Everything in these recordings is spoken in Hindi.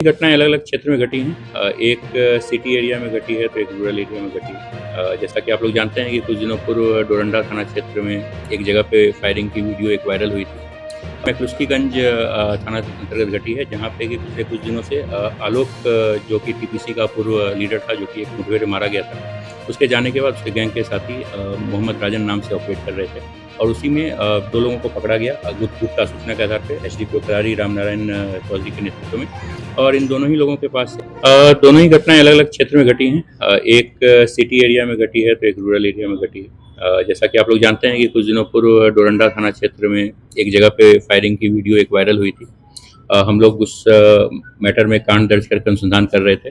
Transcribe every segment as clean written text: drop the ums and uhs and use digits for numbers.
घटनाएं अलग अलग क्षेत्र में घटी हैं। एक सिटी एरिया में घटी है तो एक रूरल एरिया में घटी है। जैसा कि आप लोग जानते हैं कि कुछ दिनों पूर्व डोरंडा थाना क्षेत्र में एक जगह पे फायरिंग की वीडियो एक वायरल हुई थी। मैक्लुस्कीगंज थाना अंतर्गत घटी है, जहाँ पे कि पिछले कुछ दिनों से आलोक जो कि टीपीसी का पूर्व लीडर था, जो कि एक मुठभेड़ में मारा गया था। उसके जाने के बाद उसके गैंग के साथी मोहम्मद राजन नाम से ऑपरेट कर रहे थे और उसी में 2 लोगों को पकड़ा गया गुप्त सूचना के आधार पे एसडीपीओ करारी रामनारायण चौधरी के नेतृत्व में। और इन दोनों ही लोगों के पास से दोनों ही घटनाएं अलग अलग क्षेत्र में घटी हैं। एक सिटी एरिया में घटी है तो एक रूरल एरिया में घटी है। जैसा कि आप लोग जानते हैं कि कुछ दिनों पूर्व डोरंडा थाना क्षेत्र में एक जगह पे फायरिंग की वीडियो एक वायरल हुई थी। हम लोग उस मैटर में कांड दर्ज करके अनुसंधान कर रहे थे।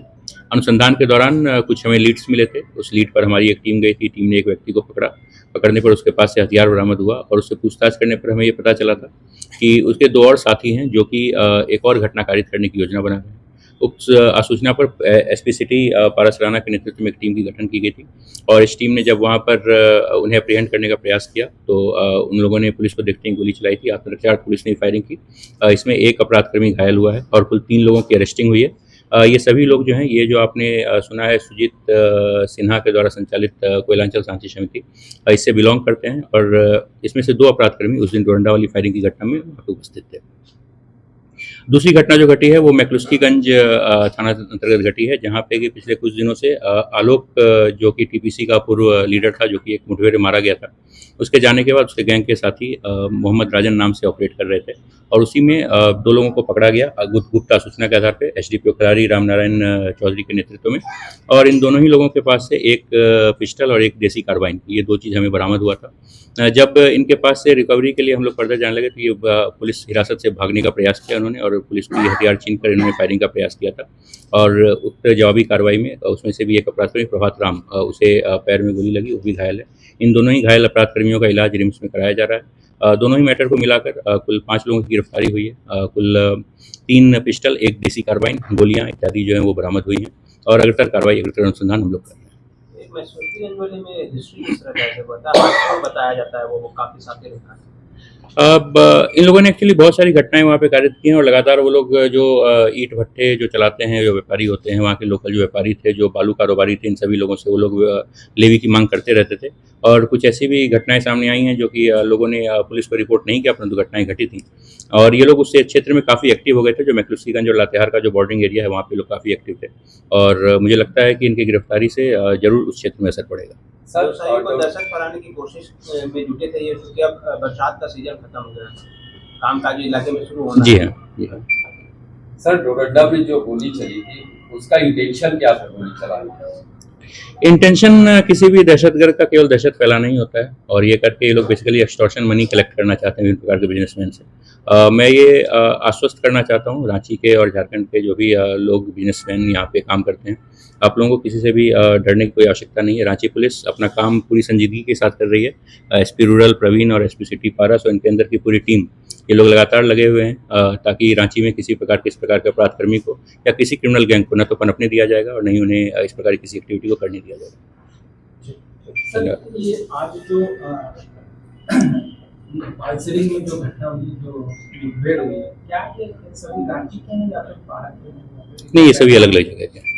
अनुसंधान के दौरान कुछ हमें लीड्स मिले थे। उस लीड पर हमारी एक टीम गई थी। टीम ने एक व्यक्ति को पकड़ा। पकड़ने पर उसके पास से हथियार बरामद हुआ और उससे पूछताछ करने पर हमें ये पता चला था कि उसके 2 और साथी हैं, जो कि एक और घटना कारित करने की योजना बना रहे हैं। उक्त सूचना पर एसपी सिटी पारसराना के नेतृत्व में एक टीम की गठन की गई थी और इस टीम ने जब वहाँ पर उन्हें अप्रीहेंड करने का प्रयास किया तो उन लोगों ने पुलिस को देखते ही गोली चलाई थी। आत्मरक्षा पुलिस ने फायरिंग की। इसमें एक अपराधकर्मी घायल हुआ है और कुल 3 लोगों की अरेस्टिंग हुई है। ये सभी लोग जो हैं, ये जो आपने सुना है सुजीत सिन्हा के द्वारा संचालित कोयलांचल शांति समिति, इससे बिलोंग करते हैं और इसमें से 2 अपराधकर्मी उस दिन डोरंडा वाली फायरिंग की घटना में उपस्थित थे। दूसरी घटना जो घटी है वो मैक्लुस्कीगंज थाना अंतर्गत घटी है, जहाँ पे कि पिछले कुछ दिनों से आलोक जो कि टीपीसी का पूर्व लीडर था, जो कि एक मुठभेड़ में मारा गया था। उसके जाने के बाद उसके गैंग के साथी मोहम्मद राजन नाम से ऑपरेट कर रहे थे और उसी में 2 लोगों को पकड़ा गया गुप्त सूचना के आधार पे एसडीपीओ करारी रामनारायण चौधरी के नेतृत्व में। और इन दोनों ही लोगों के पास से एक पिस्टल और एक देसी कार्बाइन, ये 2 चीज़ हमें बरामद हुआ था। जब इनके पास से रिकवरी के लिए हम लोग फर्दर जाने लगे तो ये पुलिस हिरासत से भागने का प्रयास किया उन्होंने और पुलिस की हथियार छीनकर इन्होंने फायरिंग का प्रयास किया था। और उक्त जवाबी कार्रवाई में उसमें से भी एक अपराधकर्मी प्रभात राम, उसे पैर में गोली लगी, वो भी घायल है। इन दोनों ही घायल अपराधकर्मियों का इलाज रिम्स में कराया जा रहा है। दोनों ही मैटर को मिलाकर कुल 5 लोगों की गिरफ्तारी हुई है। कुल 3 पिस्टल, एक देसी कार्बाइन, गोलियां इत्यादि जो है वो बरामद हुई हैं और अग्रतर अनुसंधान हम लोग कर रहे हैं। मैक्लुस्कीगंज में हिस्ट्री किस तरह का है, बताया जाता है वो काफी साथी रहता है। अब इन लोगों ने एक्चुअली बहुत सारी घटनाएं वहाँ पे कारित की हैं और लगातार वो लोग जो ईंट भट्टे जो चलाते हैं, जो व्यापारी होते हैं, वहाँ के लोकल जो व्यापारी थे, जो बालू कारोबारी थे, इन सभी लोगों से वो लोग लेवी की मांग करते रहते थे। और कुछ ऐसी भी घटनाएं सामने आई हैं जो कि लोगों ने पुलिस को रिपोर्ट नहीं किया, परंतु घटनाएं घटी थी और ये लोग उससे क्षेत्र में काफ़ी एक्टिव हो गए थे। जो मैक्लुस्कीगंज और लातेहार का जो बॉर्डरिंग एरिया है, वहाँ पे लोग काफ़ी एक्टिव थे और मुझे लगता है कि इनकी गिरफ्तारी से जरूर उस क्षेत्र में असर पड़ेगा। सर, दर्शक कराने की कोशिश में जुटे थे ये, क्योंकि अब बरसात का सीजन खत्म हो गया है, कामकाजी इलाके में शुरू होना जी है। हाँ, जी हाँ। सर, डोरंडा में जो गोली चली थी उसका इंटेंशन क्या था गोली चलाने? इंटेंशन किसी भी दहशतगर्द का केवल दहशत फैलाना ही होता है और ये करके ये लोग बेसिकली एक्सटॉर्शन मनी कलेक्ट करना चाहते हैं विभिन्न प्रकार के बिजनेसमैन से। मैं ये आश्वस्त करना चाहता हूँ रांची के और झारखंड के जो भी लोग बिजनेसमैन यहाँ पे काम करते हैं, आप लोगों को किसी से भी डरने की कोई आवश्यकता नहीं है। रांची पुलिस अपना काम पूरी संजीदगी के साथ कर रही है। एसपी रूरल प्रवीण और एसपी सिटी पारस और इनके अंदर की पूरी टीम, ये लोग लगातार लगे हुए हैं ताकि रांची में किस प्रकार के अपराधकर्मी को या किसी क्रिमिनल गैंग को न तो पनपने दिया जाएगा और नहीं उन्हें इस प्रकार की किसी एक्टिविटी को करने दिया जाएगा। सर, ये आज जो मानसरी में जो घटना हुई, जो मुठभेड़ हुई, क्या ये सभी रांची के हैं या फिर बाहर के हैं? नहीं, ये सभी अलग अलग जगह के हैं।